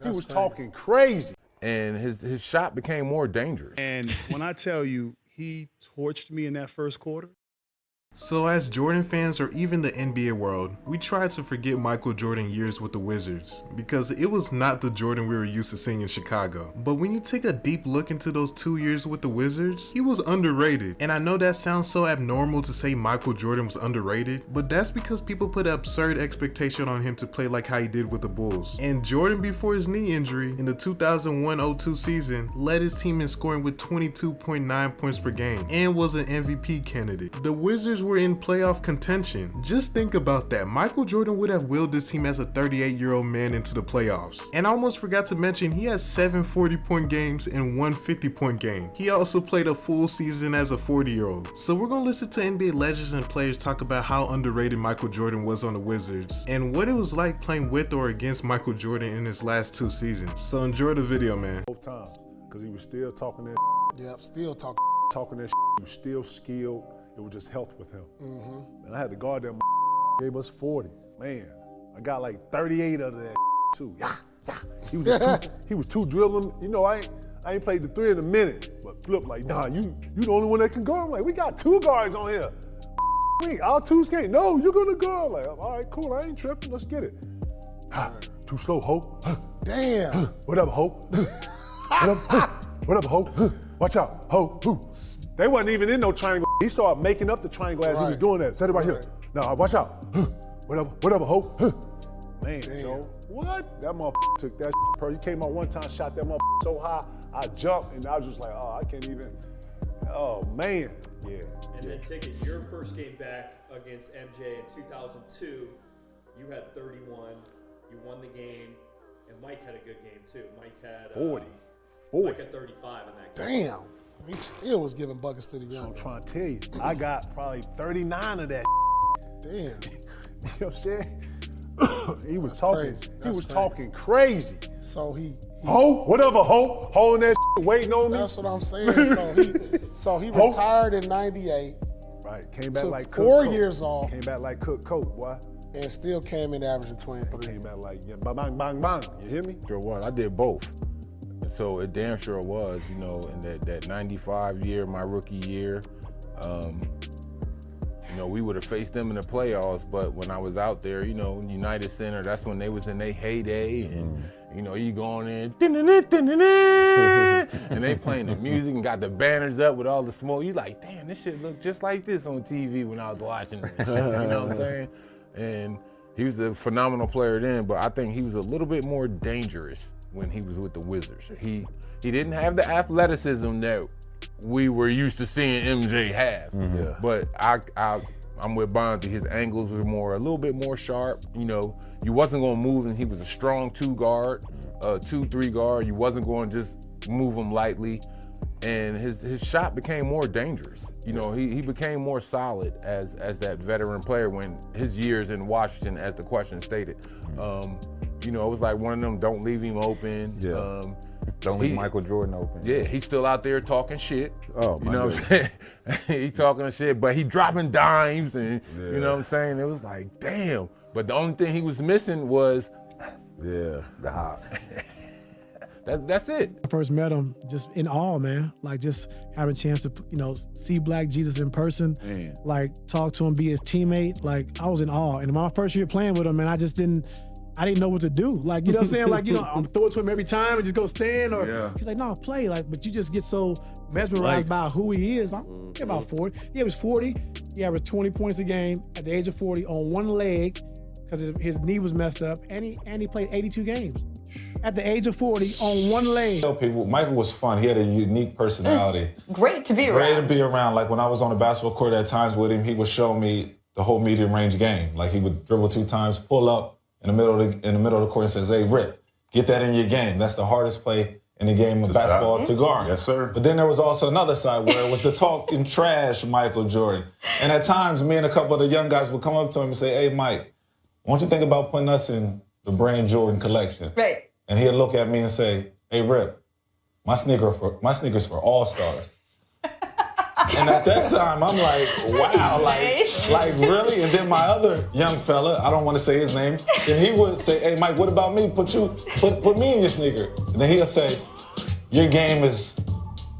He was talking crazy. And his shot became more dangerous. And when I tell you, he torched me in that first quarter. So as Jordan fans or even the NBA world, we try to forget Michael Jordan years with the Wizards because it was not the Jordan we were used to seeing in Chicago. But when you take a deep look into those 2 years with the Wizards, he was underrated. And I know that sounds so abnormal to say Michael Jordan was underrated, but that's because people put an absurd expectation on him to play like how he did with the Bulls. And Jordan, before his knee injury in the 2001-02 season, led his team in scoring with 22.9 points per game and was an MVP candidate. The Wizards were in playoff contention. Just think about that. Michael Jordan would have willed this team as a 38-year-old man into the playoffs. And I almost forgot to mention, he has 7 40-point games and 1 50-point game. He also played a full season as a 40-year-old. So we're gonna listen to NBA legends and players talk about how underrated Michael Jordan was on the Wizards and what it was like playing with or against Michael Jordan in his last 2 seasons. So enjoy the video, man. Both times, because he was still talking that Yep, still talking. talking that he was still skilled. It was just health with him. And I had to guard that gave us 40. Man, I got like 38 of that too. He was just he was too dribbling. You know, I ain't played the 3 in a minute. But Flip like, nah, you the only one that can guard. I'm like, we got 2 guards on here. Our 2 skate. No, you're gonna guard. I'm like, all right, cool, I ain't tripping. Let's get it. Too slow, Ho. Damn. What up, Ho? What up, what up, Ho? Watch out, Ho. They wasn't even in no triangle. He started making up the triangle as he was doing that. Set it right here. Now, watch out. Whatever, Ho. Man, yo, what? That motherfucker took that shit. He came out one time, shot that motherfucker so high, I jumped, and I was just like, oh, I can't even. Oh, man. Yeah. And then taking your first game back against MJ in 2002, you had 31, you won the game, and Mike had a good game too. Mike had 40. Mike had 35 in that game. Damn. He still was giving buckets to the young. I'm trying to tell you, I got probably 39 of that. Damn. You know what I'm saying? He was talking. crazy. He That's was crazy. talking crazy. So he Ho, whatever, Ho. Ho in that waiting on me. that's what I'm saying. So he Ho. retired in '98, Right, came back took like Cook 4 Coke. years off, Came back like Cook Coke, boy. and still came in averaging 23. Came back like, yeah, bang, bang, bang, bang. You hear me? Sure was. I did both. So it damn sure was, you know, in that 95 year, my rookie year, you know, we would have faced them in the playoffs, but when I was out there, you know, United Center, that's when they was in their heyday, and, you know, you go on in, and they playing the music and got the banners up with all the smoke. You like, damn, this shit looked just like this on TV when I was watching it, and shit, you know what I'm saying? And he was a phenomenal player then, but I think he was a little bit more dangerous when he was with the Wizards. He didn't have the athleticism that we were used to seeing MJ have. Yeah. But I'm with Bonzi. His angles were a little bit more sharp. You know, you wasn't gonna move, and he was a strong 2-guard, 2-3 guard. You wasn't going to just move him lightly, and his shot became more dangerous. You know, he became more solid as that veteran player when his years in Washington, as the question stated. You know, it was like one of them, don't leave him open. Yeah. Don't leave Michael Jordan open. Yeah, he's still out there talking shit. Oh, you know what I'm saying? He talking shit, but he dropping dimes, and you know what I'm saying? It was like, damn. But the only thing he was missing was the hop. That's it. I first met him, just in awe, man. Like, just having a chance to, you know, see Black Jesus in person, like talk to him, be his teammate. Like, I was in awe. And my first year playing with him, man, I didn't know what to do. Like, you know what I'm saying? Like, you know, I'm throwing to him every time and just go stand, or he's like, no, play. Like, but you just get so mesmerized by who he is. I'm about 40. He was 40. He averaged 20 points a game at the age of 40 on one leg because his knee was messed up, and he played 82 games at the age of 40 on one leg. Tell people, Michael was fun. He had a unique personality. Great to be around. Great to be around. Like when I was on the basketball court at times with him, he would show me the whole medium range game. Like he would dribble 2 times, pull up in the middle of the court and says, "Hey, Rip, get that in your game. That's the hardest play in the game of basketball to guard." Yes, sir. But then there was also another side where it was the talking trash Michael Jordan. And at times, me and a couple of the young guys would come up to him and say, "Hey, Mike, why don't you think about putting us in the Brand Jordan collection?" Right. And he'd look at me and say, "Hey, Rip, my sneakers for all-stars." And at that time, I'm like, wow, like really? And then my other young fella, I don't want to say his name, and he would say, hey, Mike, what about me? Put me in your sneaker. And then he'll say, your game is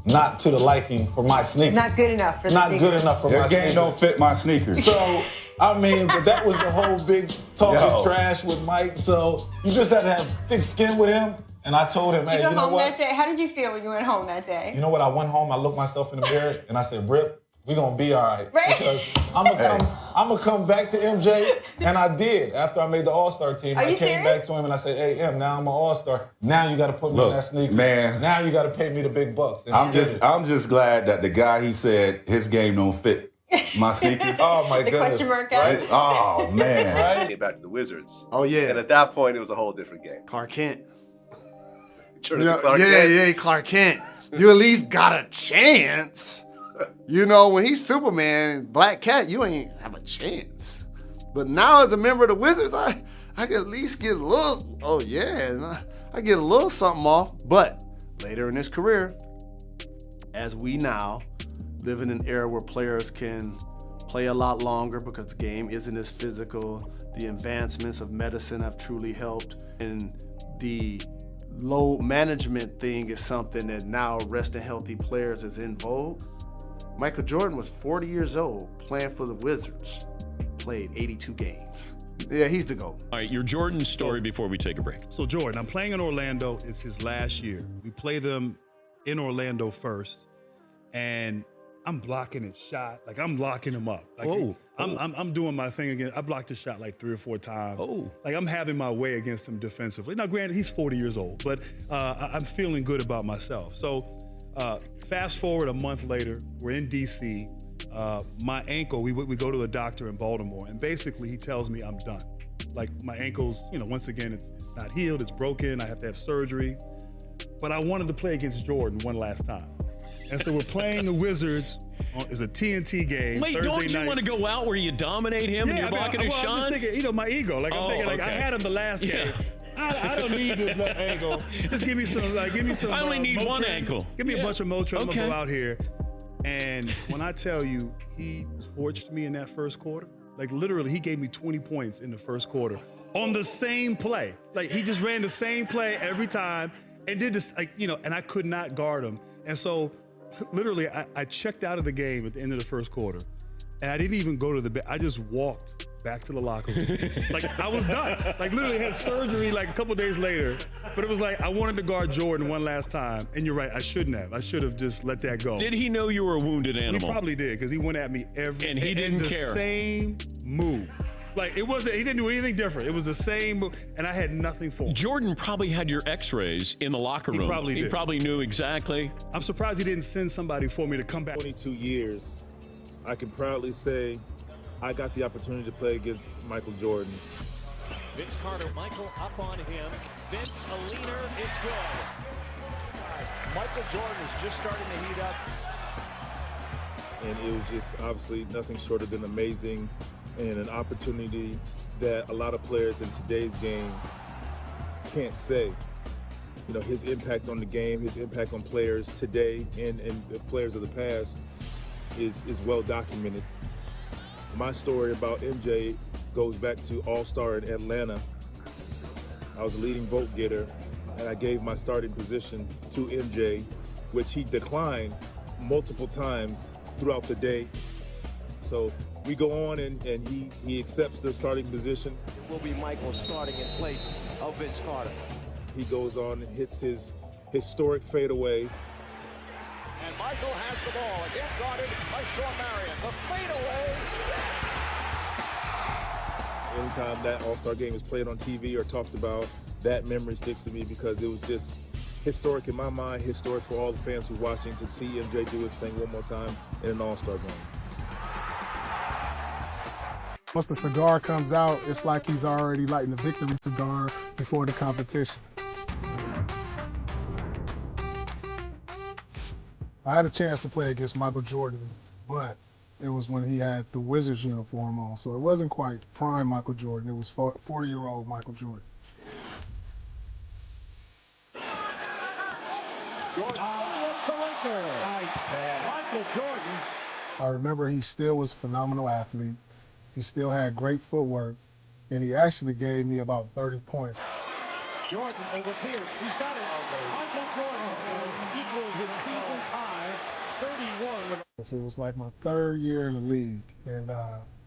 not to the liking for my sneaker. Not good enough for the Not sneakers. good enough for Your my game sneaker. don't fit my sneakers. So, I mean, but that was the whole big talking Yo. trash with Mike. So you just had to have thick skin with him. And I told him, Did you hey, go you know home what? that day? How did you feel when you went home that day? You know what? I went home, I looked myself in the mirror, and I said, Rip, we're going to be all right. Right. Because I'm going to come back to MJ, and I did. After I made the All-Star team, Are I you came serious? back to him, and I said, hey, M, now I'm an All-Star. Now you got to put me in Look, that sneaker. man. Now you got to pay me the big bucks. And he I'm just glad that the guy he said his game don't fit my sneakers. Oh, my The goodness. question mark guy? Right? Oh man. Right? Came back to the Wizards. Oh, yeah. And at that point, it was a whole different game. Clark Kent. Turned into Clark yeah, Kent. yeah, Clark Kent. You at least got a chance. You know, when he's Superman and Black Cat, you ain't have a chance. But now as a member of the Wizards, I can at least get a little, I get a little something off. But later in his career, as we now live in an era where players can play a lot longer because the game isn't as physical, the advancements of medicine have truly helped, and the load management thing is something that now resting healthy players is in vogue. Michael Jordan was 40 years old playing for the Wizards, played 82 games. Yeah, he's the GOAT. All right, your Jordan story before we take a break. So Jordan, I'm playing in Orlando. It's his last year. We play them in Orlando first, and I'm blocking his shot. Like, I'm locking him up. Like, I'm doing my thing again. I blocked his shot like 3 or 4 times. Like, I'm having my way against him defensively. Now, granted, he's 40 years old, but I'm feeling good about myself. So fast forward a month later, we're in D.C. My ankle, we go to a doctor in Baltimore, and basically he tells me I'm done. Like, my ankle's, once again, it's not healed, it's broken, I have to have surgery. But I wanted to play against Jordan one last time. And so we're playing the Wizards. It's a TNT game. Wait, Thursday don't you night. want to go out where you dominate him and you're blocking his shots? I'm just thinking, my ego. Like, I'm thinking, I had him the last game. I don't need this left ankle. Just give me some. I only need Motrin. one ankle. Give me a bunch of Motrin. I'm Okay. gonna go out here. And when I tell you, he torched me in that first quarter. Like, literally, he gave me 20 points in the first quarter on the same play. Like, he just ran the same play every time and did this, and I could not guard him. And so, literally, I checked out of the game at the end of the first quarter, and I didn't even go to the bed. I just walked back to the locker room. Like, I was done. Like, literally had surgery like a couple days later, but it was like I wanted to guard Jordan one last time. And you're right, I shouldn't have. I should have just let that go. Did he know you were a wounded animal? He probably did, because he went at me And he didn't the care. same move. Like, he didn't do anything different. It was the same move, and I had nothing for him. Jordan probably had your x-rays in the locker room. He probably did. He probably knew exactly. I'm surprised he didn't send somebody for me to come back. 22 years, I can proudly say I got the opportunity to play against Michael Jordan. Vince Carter, Michael up on him. Vince, a leaner is good. Michael Jordan is just starting to heat up. And it was just obviously nothing short of an amazing and an opportunity that a lot of players in today's game can't say. His impact on the game, his impact on players today and the players of the past is well documented. My story about MJ goes back to All-Star in Atlanta. I was a leading vote getter, and I gave my starting position to MJ, which he declined multiple times throughout the day. So we go on, and he accepts the starting position. It will be Michael starting in place of Vince Carter. He goes on and hits his historic fadeaway. And Michael has the ball, again guarded by Shawn Marion. The fadeaway, Anytime that All-Star game is played on TV or talked about, that memory sticks to me because it was just historic in my mind, historic for all the fans who are watching to see MJ do his thing one more time in an All-Star game. Once the cigar comes out, it's like he's already lighting the victory cigar before the competition. I had a chance to play against Michael Jordan, but it was when he had the Wizards uniform on, so it wasn't quite prime Michael Jordan. It was 40-year-old Michael Jordan. Jordan to Laker. Nice pass. Michael Jordan I remember he still was a phenomenal athlete. He still had great footwork, and he actually gave me about 30 points. Jordan over Pierce. He's got it. Michael Jordan equals his season's high, 31. So it was like my third year in the league, and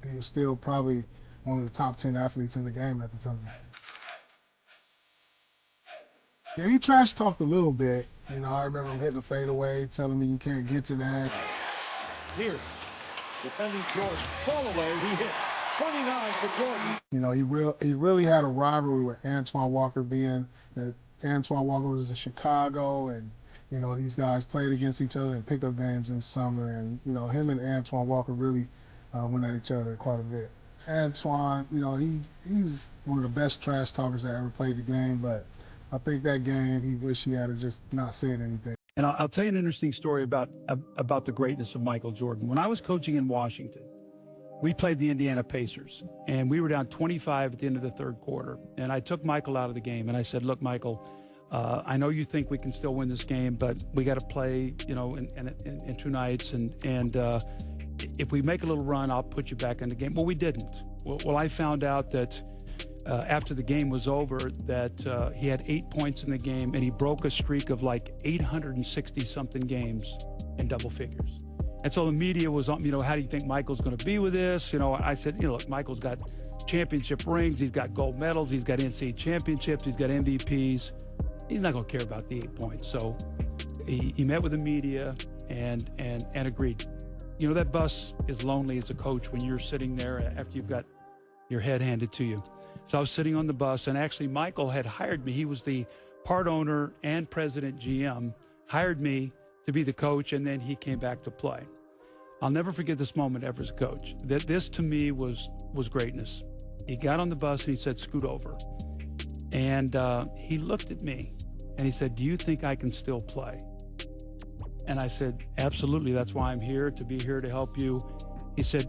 he was still probably one of the top 10 athletes in the game at the time. Yeah, he trash talked a little bit. You know, I remember him hitting a fadeaway, telling me you can't get to that. Pierce, defending Jordan. Fall away, he hits. 29 for Jordan. You know, he really had a rivalry with Antoine Walker, being that Antoine Walker was in Chicago, and you know, these guys played against each other in pickup games in summer, and you know, him and Antoine Walker really went at each other quite a bit. Antoine, you know, he's one of the best trash talkers that ever played the game, but I think that game he wished he had just not said anything. And I'll tell you an interesting story about the greatness of Michael Jordan. When I was coaching in Washington, we played the Indiana Pacers, and we were down 25 at the end of the third quarter. And I took Michael out of the game, and I said, look, Michael, I know you think we can still win this game, but we got to play, you know, in 2 nights. And if we make a little run, I'll put you back in the game. Well, we didn't. Well, I found out that after the game was over that he had 8 points in the game, and he broke a streak of like 860-something games in double figures. And so the media was on, you know, how do you think Michael's going to be with this? You know, I said, you know, look, Michael's got championship rings, he's got gold medals, he's got NCAA championships, he's got MVPs. He's not going to care about the 8 points. So he met with the media and agreed. You know, that bus is lonely as a coach when you're sitting there after you've got your head handed to you. So I was sitting on the bus, and actually Michael had hired me. He was the part owner and president GM, hired me to be the coach, and then he came back to play. I'll never forget this moment ever as a coach. This to me was greatness. He got on the bus and he said, scoot over. And he looked at me and he said, do you think I can still play? And I said, absolutely, that's why I'm here, to be here to help you. He said,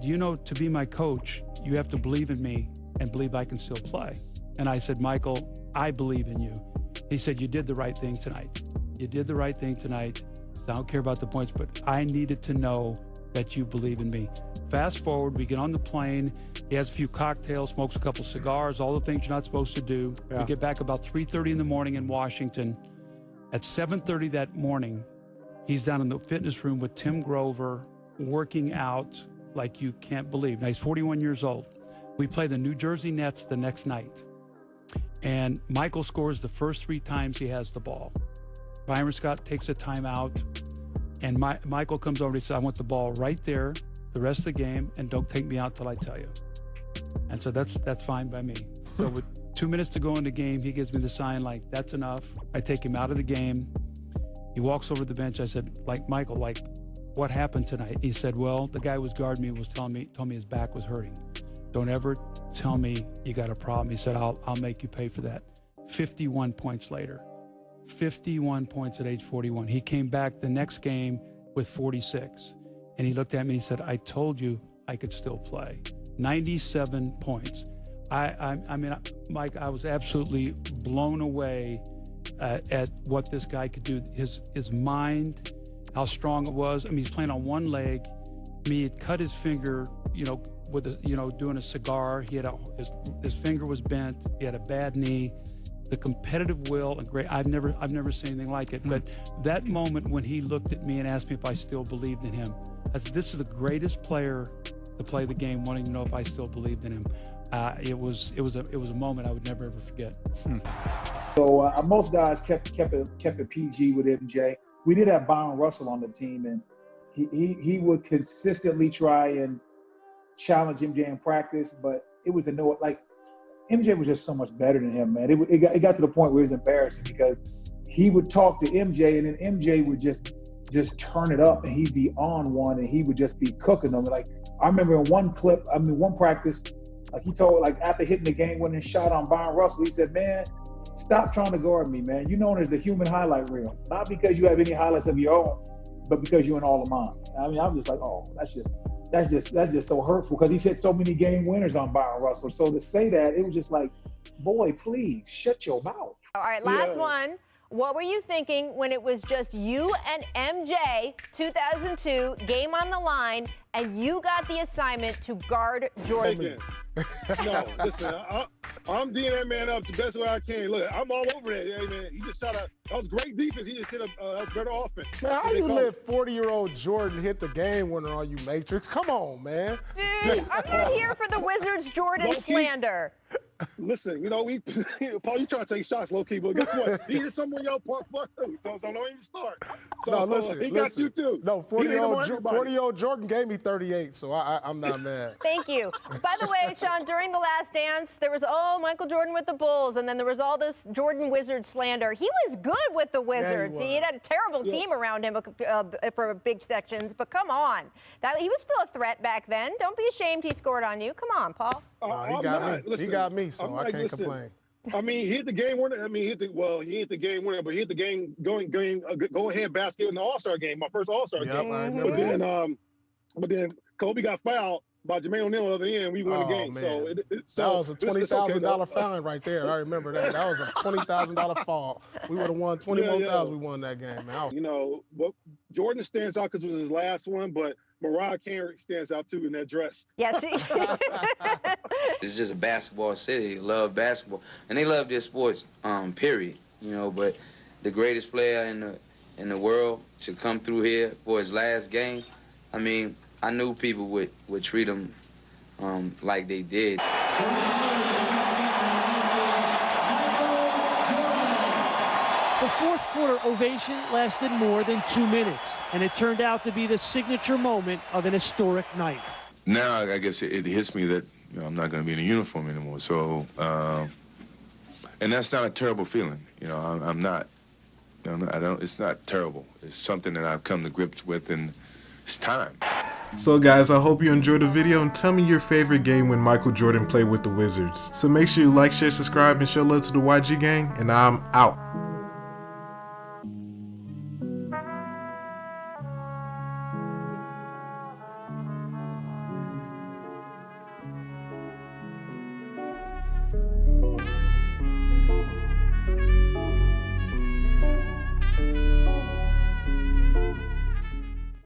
you know, to be my coach, you have to believe in me and believe I can still play. And I said, Michael, I believe in you. He said, you did the right thing tonight. You did the right thing tonight. I don't care about the points, but I needed to know that you believe in me. Fast forward, we get on the plane. He has a few cocktails, smokes a couple cigars, all the things you're not supposed to do. Yeah. We get back about 3:30 in the morning in Washington. At 7:30 that morning, he's down in the fitness room with Tim Grover, working out like you can't believe. Now, he's 41 years old. We play the New Jersey Nets the next night. And Michael scores the first 3 times he has the ball. Byron Scott takes a timeout, and Michael comes over and he says, I want the ball right there the rest of the game, and don't take me out till I tell you. And so that's fine by me. So with 2 minutes to go in the game, he gives me the sign like, that's enough. I take him out of the game. He walks over to the bench. I said, like, Michael, like, what happened tonight? He said, well, the guy who was guarding me was told me his back was hurting. Don't ever tell me you got a problem. He said, I'll make you pay for that. 51 points later. 51 points at age 41. He came back the next game with 46. And he looked at me and he said, I told you I could still play. 97 points. I mean, Mike, I was absolutely blown away at what this guy could do. His mind, how strong it was. I mean, he's playing on one leg. I mean, he'd cut his finger, you know, with a, you know, doing a cigar. He had his finger was bent. He had a bad knee. The competitive will and great. I've never seen anything like it. But that moment when he looked at me and asked me if I still believed in him, I said, this is the greatest player to play the game, wanting to know if I still believed in him. It was a moment I would never ever forget. So most guys kept it PG with MJ. We did have Byron Russell on the team, and he would consistently try and challenge MJ in practice, but it was MJ was just so much better than him, man. It got to the point where it was embarrassing because he would talk to MJ, and then MJ would just turn it up, and he'd be on one, and he would just be cooking them. Like, I remember in one practice, like he told, like after hitting the game-winning shot on Byron Russell, he said, man, stop trying to guard me, man. You're known as the human highlight reel. Not because you have any highlights of your own, but because you're in all of mine. I mean, I'm just like, oh, that's just so hurtful because he's hit so many game winners on Byron Russell. So to say that, it was just like, boy, please shut your mouth. All right, last one. what were you thinking when it was just you and MJ, 2002, game on the line, and you got the assignment to guard Jordan? No, listen, I'm D'ing that man up the best way I can. Look, I'm all over that. Hey, man, he just shot that was great defense. He just hit a better offense. Man, how you let 40-year-old Jordan hit the game winner on you, Matrix? Come on, man. Dude, I'm not here for the Wizards Jordan slander. Listen, you know, Paul, you trying to take shots low key, but guess what? He hit someone your park for too, so don't even start. So No, listen, he got listen. you too. No, He hit him on 40-year-old everybody. Jordan gave me 38, so I'm not mad. Thank you. By the way, Sean, during the Last Dance, there was, Michael Jordan with the Bulls, and then there was all this Jordan Wizard slander. He was good with the Wizards. was. He had a terrible team around him for big sections, but come on. He was still a threat back then. Don't be ashamed he scored on you. Come on, Paul. No, he I'm got not. me. Listen, He got me, so I'm I like, can't listen, complain. I mean, he hit the game winner. I mean, he hit the game winner, but he hit the game go ahead basket in the All-Star game, my first All-Star Yep, game. I remember But then Kobe got fouled by Jermaine O'Neal at the other end. We won the game. Man. So That was a $20,000 okay, fine right there. I remember that. That was a $20,000 fall. We would have won 20 more thousand. We won that game, man. You know, but Jordan stands out because it was his last one, but Mariah Carey stands out too in that dress. Yes. It's just a basketball city. They love basketball, and they love their sports. Period. You know, but the greatest player in the world to come through here for his last game. I mean, I knew people would treat him like they did. The fourth quarter ovation lasted more than 2 minutes, and it turned out to be the signature moment of an historic night. Now, I guess it hits me that I'm not going to be in a uniform anymore. So, and that's not a terrible feeling. You know, I'm not. I don't. It's not terrible. It's something that I've come to grips with, and it's time. So guys, I hope you enjoyed the video and tell me your favorite game when Michael Jordan played with the Wizards. So make sure you like, share, subscribe, and show love to the YG gang, and I'm out.